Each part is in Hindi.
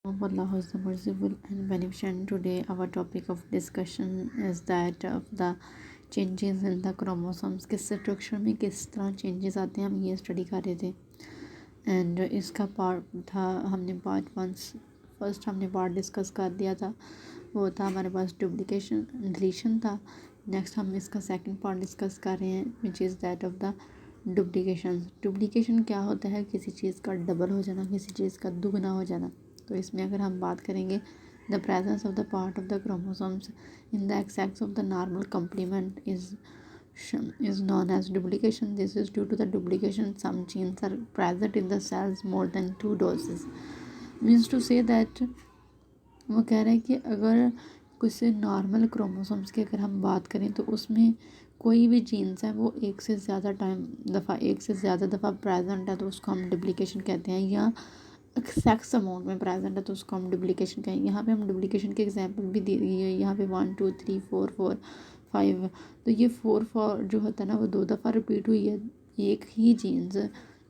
Allah is the merciful and beneficent. Today, our topic of discussion is that of the changes in the chromosomes. किस स्ट्रक्चर में किस तरह चेंजेस आते हैं, हम ये स्टडी कर रहे थे. एंड इसका पार्ट था, हमने पार्ट वन फर्स्ट हमने पार्ट डिस्कस कर दिया था. वो था हमारे पास डुप्लीकेशन डिलीशन था. नेक्स्ट हम इसका सेकंड पार्ट डिस्कस कर रहे हैं, which is that of the duplication. Duplication क्या होता है? किसी चीज़ का डबल हो जाना, किसी चीज़ का दुगना हो जाना. तो इसमें अगर हम बात करेंगे, the presence of the part of the chromosomes in the excess of the normal complement is known as duplication. This is due to the duplication some genes are present in the cells more than 2 doses. Means to say that वो कह रहे हैं कि अगर कुछ नॉर्मल क्रोमोसोम्स की अगर हम बात करें तो उसमें कोई भी जीन्स है वो एक से ज़्यादा दफ़ा प्रेजेंट है तो उसको हम डुप्लीकेशन कहते हैं, या एक्सेस अमाउंट में प्रेजेंट है तो उसको हम डुप्लीकेशन कहेंगे. यहाँ पे हम डुप्लीकेशन के एग्जांपल भी दी गई है. यहाँ पे 1 2 3 4 4 5. तो ये 4 जो होता है ना, वो 2 दफ़ा रिपीट हुई है. एक ही जीन्स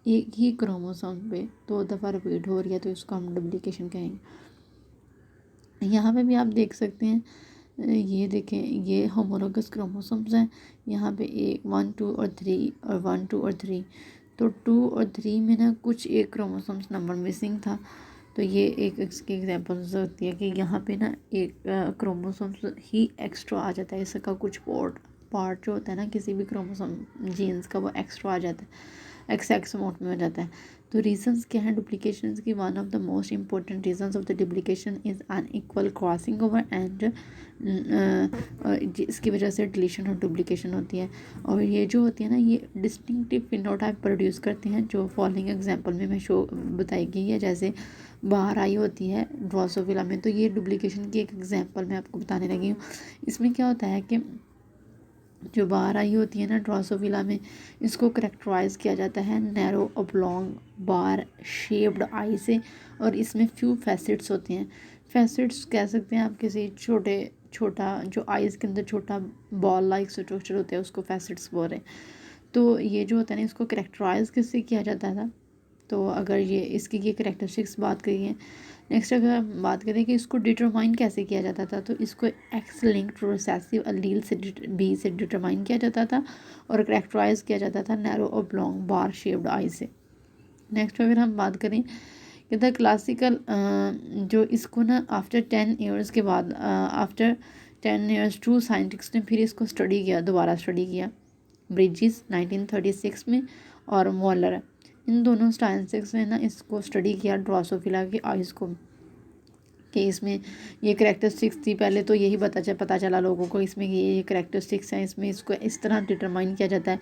एक ही क्रोमोसोम पे 2 दफ़ा रिपीट हो रही है तो इसको हम डुप्लीकेशन कहेंगे. यहाँ पे भी आप देख सकते हैं, ये देखें, ये होमोलोगस क्रोमोसोम्स हैं. यहाँ पे 1 2 और 3 और 1 2 और 3. तो 2 और 3 में ना कुछ एक क्रोमोसोम्स नंबर मिसिंग था. तो ये एक इसकी एग्जांपल्स होती है कि यहाँ पे ना एक क्रोमोसोम्स ही एक्स्ट्रा आ जाता है. इसका कुछ पार्ट जो होता है ना किसी भी क्रोमोसोम जीन्स का, वो एक्स्ट्रा आ जाता है, एक्स अमाउंट में हो जाता है. तो रीजंस क्या है डुप्लीकेशन की? One of the most important reasons of the duplication is unequal crossing over and इसकी वजह से डिलीशन और डुप्लीकेशन होती है. और ये जो होती है ना, ये डिस्टिंक्टिव फिनोटाइप प्रोड्यूस करते हैं जो फॉलोइंग एग्जांपल में मैं शो बताई गई है. जैसे बाहर आई होती है ड्रोसोफिला में, तो ये डुप्लीकेशन की एक एग्जांपल मैं आपको बताने लगी हूँ. इसमें क्या होता है कि जो बाहर आई होती है ना ड्रोसोफिला में, इसको करेक्टराइज किया जाता है नैरो ऑब्लॉन्ग बार शेप्ड आई से, और इसमें फ्यू फैसेट्स होते हैं. फैसेट्स कह सकते हैं आप किसी छोटा जो आइज़ के अंदर छोटा बॉल लाइक स्ट्रक्चर होता है उसको फैसेट्स बोल रहे हैं. तो ये जो होता है ना, इसको करेक्टराइज किससे किया जाता था? तो अगर ये इसकी ये करेक्टरिस्टिक्स बात करी है. नेक्स्ट अगर हम बात करें कि इसको डिटरमाइन कैसे किया जाता था, तो इसको एक्स लिंक्ड रिसेसिव अलील से बी से डिटरमाइन किया जाता था और करेक्टराइज किया जाता था नैरो ऑब्लॉन्ग बार शेप्ड आई से. नेक्स्ट अगर हम बात करें कि द क्लासिकल जो इसको ना आफ्टर 10 ईयर्स के बाद आफ्टर 10 ईयर्स 2 साइंटिस्ट ने फिर इसको दोबारा स्टडी किया. ब्रिजिस 1936 में और मॉलर, इन दोनों साइंटिस्ट ने ना इसको स्टडी किया ड्रोसोफिला की आइज़ को, कि इसमें ये करेक्टरिस्टिक्स थी. पहले तो यही पता चला लोगों को इसमें ये करेक्टरिस्टिक्स हैं, इसमें इसको इस तरह डिटरमाइन किया जाता है.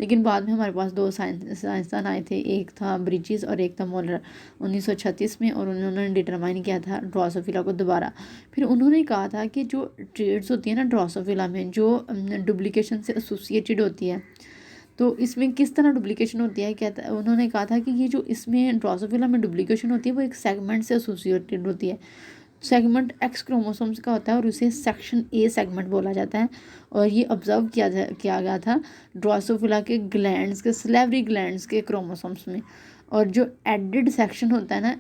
लेकिन बाद में हमारे पास 2 साइंसदान आए थे, एक था ब्रिजिस और एक था मोलर 1936 में, और उन्होंने डिटरमाइन किया था ड्रोसोफिला को दोबारा. फिर उन्होंने कहा था कि जो ट्रेड्स होती है ना ड्रोसोफिला में, जो डुप्लीकेशन से एसोसिएटेड होती है, तो इसमें किस तरह डुप्लीकेशन होती है, कहता उन्होंने कहा था कि ये जो इसमें ड्रोसोफिला में डुप्लीकेशन होती है वो एक सेगमेंट से एसोसिएटेड होती है. सेगमेंट एक्स क्रोमोसोम्स का होता है और उसे सेक्शन ए सेगमेंट बोला जाता है. और ये ऑब्जर्व किया गया था ड्रोसोफिला के ग्लैंड्स के सलेवरी ग्लैंड्स के क्रोमोसोम्स में. और जो एडेड सेक्शन होता है ना,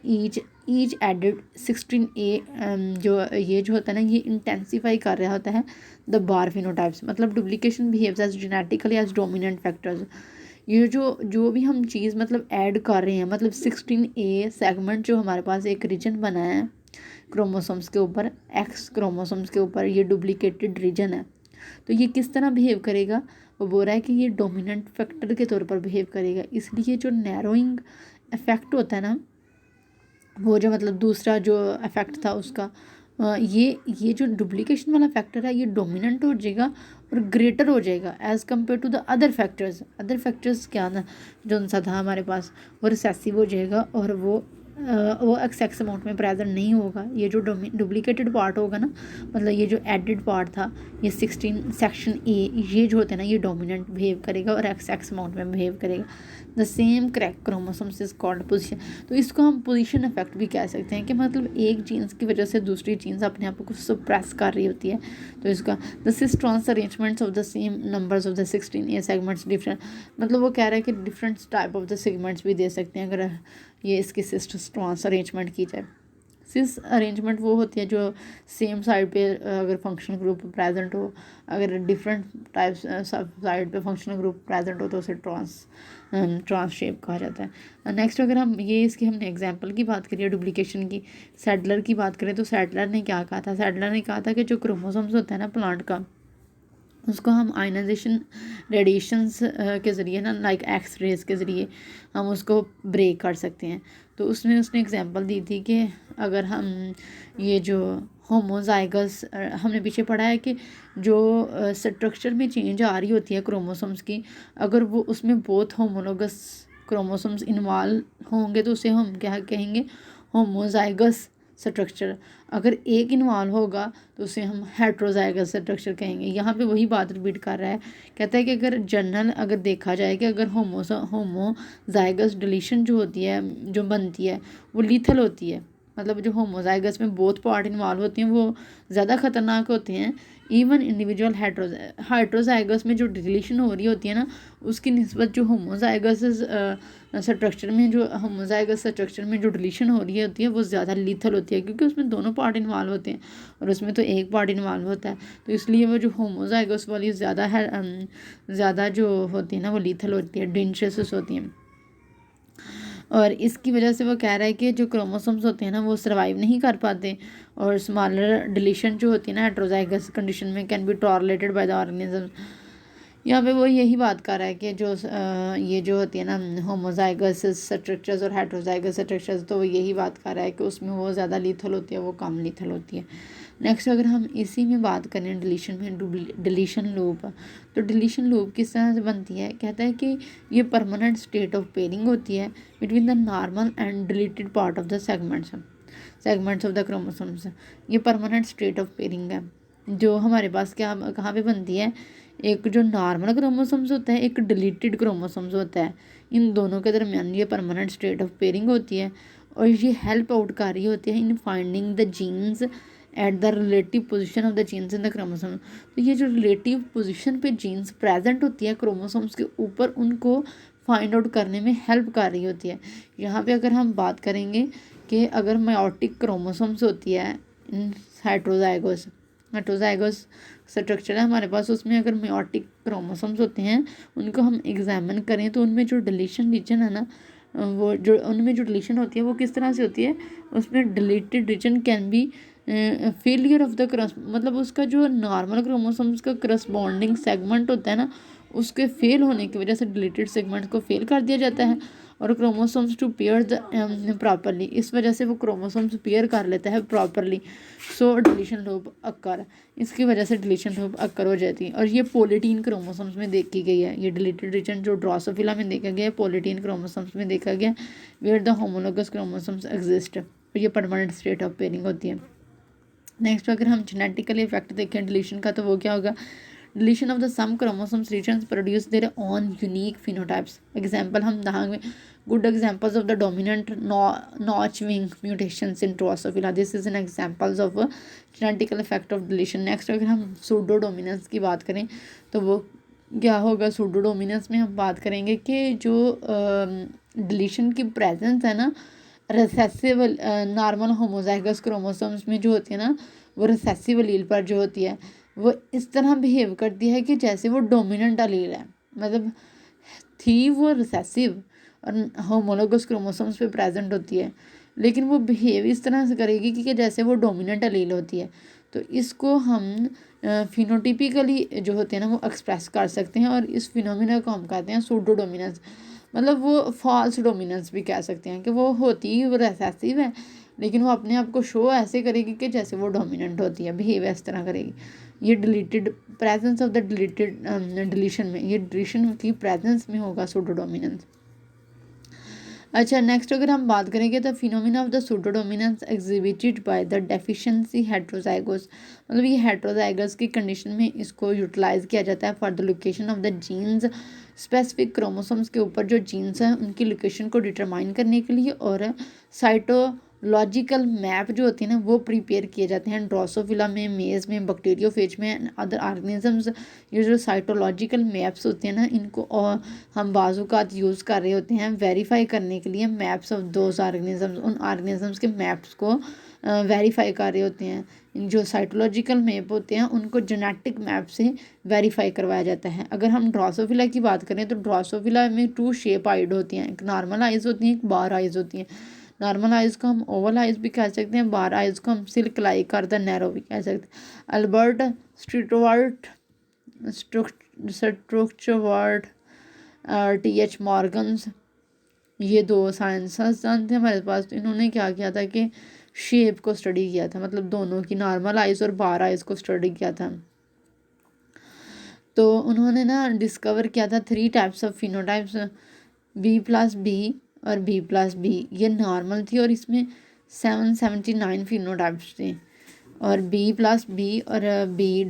ईच एडेड 16A, जो होता है ना, ये इंटेंसीफाई कर रहा होता है द बार फिनोटाइप्स. मतलब duplication behaves as genetically as dominant factors. ये जो भी हम चीज़ मतलब ऐड कर रहे हैं, मतलब 16A सेगमेंट जो हमारे पास एक रीजन बना है क्रोमोसोम्स के ऊपर, एक्स क्रोमोसोम्स के ऊपर, ये डुप्लीकेटेड रीजन है. तो ये किस तरह बिहेव करेगा? वो बोल रहा है कि ये डोमिनेंट फैक्टर के तौर पर बिहेव करेगा. इसलिए जो नैरोइंग इफेक्ट होता है ना, वो जो मतलब दूसरा जो इफेक्ट था उसका, ये जो डुप्लीकेशन वाला फैक्टर है ये डोमिनेंट हो जाएगा और ग्रेटर हो जाएगा as compare to the other factors क्या ना, जो सा था हमारे पास, वो रिसेसिव हो जाएगा और वो एक्स अमाउंट में प्रेजेंट नहीं होगा. ये जो डुप्लीकेटेड पार्ट होगा ना, मतलब ये जो एडेड पार्ट था, ये 16 सेक्शन ए, ये जो होता है ना, ये डोमिनेंट बिहेव करेगा और एक्स अमाउंट में बिहेव करेगा. The same crack chromosomes is called position. तो इसको हम पोजीशन इफेक्ट भी कह सकते हैं कि मतलब एक जीन्स की वजह से दूसरी जीन्स अपने आप को सप्रेस कर रही होती है. तो इसका the cis trans arrangements of the same numbers of the 16A segments different, मतलब वो कह रहा है कि different type of the segments भी दे सकते हैं अगर ये इसकी सिस ट्रांस अरेंजमेंट की जाए. सिस अरेंजमेंट वो होती है जो सेम साइड पे अगर फंक्शनल ग्रुप प्रेजेंट हो, अगर डिफरेंट टाइप्स सब साइड पे फंक्शनल ग्रुप प्रेजेंट हो तो उसे ट्रांस शेप कहा जाता है। नेक्स्ट अगर हम ये इसकी हमने एग्जांपल की बात करिए डुप्लीकेशन की, सैडलर की बात करें तो सैडलर ने क्या कहा था, सैडलर ने कहा था कि जो क्रोमोसोम्स होता है ना प्लांट का, उसको हम आयनाइजेशन रेडिएशंस के ज़रिए ना, लाइक एक्स रेज के ज़रिए हम उसको ब्रेक कर सकते हैं। तो उसमें उसने एग्जांपल दी थी कि अगर हम ये जो होमोजाइगस, हमने पीछे पढ़ा है कि जो स्ट्रक्चर में चेंज आ रही होती है क्रोमोसोम्स की, अगर वो उसमें बहुत होमोलोगस क्रोमोसोम्स इन्वॉल्व होंगे तो उसे हम क्या कहेंगे, होमोजाइगस स्ट्रक्चर। अगर एक इन्वॉल्व होगा तो उसे हम हेट्रोजाइगस स्ट्रक्चर कहेंगे। यहाँ पे वही बात रिपीट कर रहा है, कहता है कि अगर जनरल अगर देखा जाए कि अगर होमोजाइगस डिलीशन जो होती है, जो बनती है, वो लीथल होती है, मतलब जो होमोजाइगस में बोथ पार्ट इन्वॉल्व होती हैं वो ज़्यादा खतरनाक होते हैं इवन इंडिविजुअल हेट्रोजाइगस में जो डिलीशन हो रही होती है ना, उसकी निस्बत जो होमोजाइगस स्ट्रक्चर में जो होमोजाइगस स्ट्रक्चर में जो डिलीशन हो रही होती है वो ज़्यादा लीथल होती है, क्योंकि उसमें दोनों पार्ट इन्वॉल्व होते हैं और उसमें तो एक पार्ट इन्वॉल्व होता है। तो इसलिए वो जो होमोजाइगस वाली ज़्यादा जो होती है ना वो लीथल होती है, डेंजरस होती हैं। और इसकी वजह से वो कह रहा है कि जो क्रोमोसोम्स होते हैं ना वो सर्वाइव नहीं कर पाते, और स्मॉलर डिलीशन जो होती है ना हेट्रोजाइगस कंडीशन में can be tolerated by the organism. यहाँ पे वो यही बात कर रहा है कि जो ये जो होती है ना होमोजाइगस स्ट्रक्चर्स और हेट्रोजाइगस स्ट्रक्चर्स, तो वो यही बात कर रहा है कि उसमें वो ज़्यादा लीथल होती है, वो कम लीथल होती है। नेक्स्ट अगर हम इसी में बात करें डिलीशन में, डिलीशन लूप, तो डिलीशन लूप किस तरह से बनती है, कहता है कि ये परमानेंट स्टेट ऑफ पेयरिंग होती है between the normal and deleted part of the segments of the chromosomes. ये परमानेंट स्टेट ऑफ पेयरिंग है जो हमारे पास क्या कहाँ पे बनती है, एक जो नॉर्मल क्रोमोसोम्स होता है, एक डिलीटेड क्रोमोसोम्स होता है, इन दोनों के दरमियान ये परमानेंट स्टेट ऑफ पेयरिंग होती है, और ये हेल्प आउट कर रही होती है in finding the genes at the relative position of the genes in the chromosome. तो ये जो रिलेटिव पोजीशन पे जीन्स प्रेजेंट होती है क्रोमोसोम्स के ऊपर, उनको फाइंड आउट करने में हेल्प कर रही होती है। यहाँ पे अगर हम बात करेंगे कि अगर मायोटिक क्रोमोसोम्स होती है इन हेट्रोजाइगोस स्ट्रक्चर है हमारे पास, उसमें अगर मायोटिक क्रोमोसोम्स होते हैं उनको हम एग्जामिन करें तो उनमें जो डिलीशन रीजन है ना, वो जो उनमें जो डिलीशन होती है वो किस तरह से होती है, उसमें deleted region can be failure of the cross, मतलब उसका जो नॉर्मल क्रोमोसोम्स का करस्पॉन्डिंग सेगमेंट होता है ना, उसके फेल होने की वजह से डिलीटेड सेगमेंट को फेल कर दिया जाता है, और chromosomes to pair the properly, इस वजह से वो क्रोमोसोम्स पेयर कर लेता है properly, so deletion loop occur, इसकी वजह से डिलीशन लूप अक्कर हो जाती है। और ये पोलिटीन क्रोमोसोम्स में देखी गई है, ये डिलीटेड रीजन जो ड्रोसोफिला में देखा गया है, पोलिटीन क्रोमोसोम्स में देखा गया, where the homologous chromosomes exist, और ये परमानेंट स्टेट ऑफ पेयरिंग होती है। नेक्स्ट अगर हम जेनेटिकली इफेक्ट देखें डिलीशन का, तो वो क्या होगा, deletion of the some chromosomes regions produce their own unique phenotypes. Example हम देंगे, good examples of the dominant notch wing mutations in Drosophila, this is an examples of genetical effect of deletion. Next अगर हम सूडो डोमिनेंस की बात करें तो वो क्या होगा, सूडो डोमिनेंस में हम बात करेंगे कि जो डिलीशन की प्रेजेंस है ना रिसेसिव नॉर्मल होमोजाइगस क्रोमोसोम्स में जो होती है ना, वो रिसेसिव एलील पर जो होती है वो इस तरह बिहेव करती है कि जैसे वो डोमिनेंट एलील है, मतलब थी वो रिसेसिव और होमोलोगस क्रोमोसोम्स पे प्रेजेंट होती है, लेकिन वो बिहेव इस तरह से करेगी कि जैसे वो डोमिनेंट एलील होती है। तो इसको हम फिनोटिपिकली जो होते हैं ना वो एक्सप्रेस कर सकते हैं, और इस फिनोमिना को हम कहते हैं सूडो डोमिनेंस, मतलब वो फॉल्स डोमिनेंस भी कह सकते हैं कि वो होती वो रिसेसिव है, लेकिन वो अपने आप को शो ऐसे करेगी कि जैसे वो डोमिनेंट होती है, बिहेव इस तरह करेगी। ये deleted presence of the deleted deletion में, ये डिलीशन की प्रेजेंस में होगा सूडो डोमिनेंस। अच्छा नेक्स्ट अगर हम बात करेंगे तो phenomena of the pseudo dominance exhibited by the deficiency heterozygous, मतलब ये हेट्रोजाइगस की कंडीशन में इसको यूटिलाइज किया जाता है for the location of the genes, specific chromosomes के ऊपर जो जीन्स हैं उनकी लोकेशन को डिटरमाइन करने के लिए, और लॉजिकल मैप जो होती है ना वो प्रिपेयर किए जाते हैं ड्रोसोफिला में, मेज में, बैक्टीरियोफेज में, अदर ऑर्गेनिजम्स। ये जो साइटोलॉजिकल मैप्स होते हैं ना इनको और हम बाज़ात यूज़ कर रहे होते हैं वेरीफाई करने के लिए मैप्स ऑफ दोज ऑर्गेनिजम्स, उन ऑर्गेनिजम्स के मैप्स को वेरीफाई कर रहे होते हैं। जो साइटोलॉजिकल मैप होते हैं उनको जेनेटिक मैप से वेरीफाई करवाया जाता है। अगर हम ड्रोसोफिला की बात करें तो ड्रोसोफिला में 2 शेप आइड होती हैं, एक नॉर्मल आइज़ होती हैं, एक बार आइज़ होती हैं। नॉर्मल आइज़ को हम ओवल आइज़ भी कह सकते हैं, बार आइज़ को हम सिल्क लाइक और द नैरो भी कह सकते हैं। Albert Sturtevant Sturtevant T H. Morgan's, ये 2 साइंसदान थे हमारे पास। तो इन्होंने क्या किया था कि शेप को स्टडी किया था, मतलब दोनों की नॉर्मल आइज़ और बार आइज़ को स्टडी किया था। तो उन्होंने ना डिस्कवर किया था 3 टाइप्स ऑफ फिनोटाइप्स, B+B और B+B। ये नॉर्मल थी और इसमें 779 फिनोटाइप्स थे। और B+B और B-,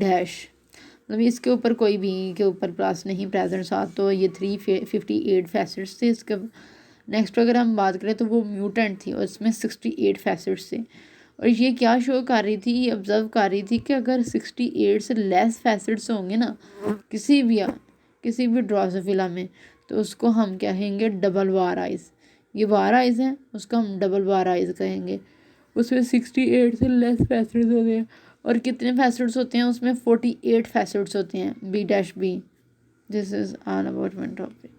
मतलब इसके ऊपर कोई बी के ऊपर प्लस नहीं प्रेजेंट साथ, तो ये 358 फैसेट्स थे। इसके नेक्स्ट अगर हम बात करें तो वो म्यूटेंट थी और इसमें 68 फैसेट्स थे। और ये क्या शो कर रही थी, ये ऑब्जर्व कर रही थी कि अगर 68 से लेस फैसेट्स होंगे ना किसी भी ड्रोसोफिला में, तो उसको हम कहेंगे डबल बार आइज़। ये बार आइज़ है, उसको हम डबल बार आइज़ कहेंगे। उसमें 68 से लेस फैसेट्स होते हैं। और कितने फैसेट्स होते हैं उसमें? 48 फैसेट्स होते हैं B-B। This is all about my topic.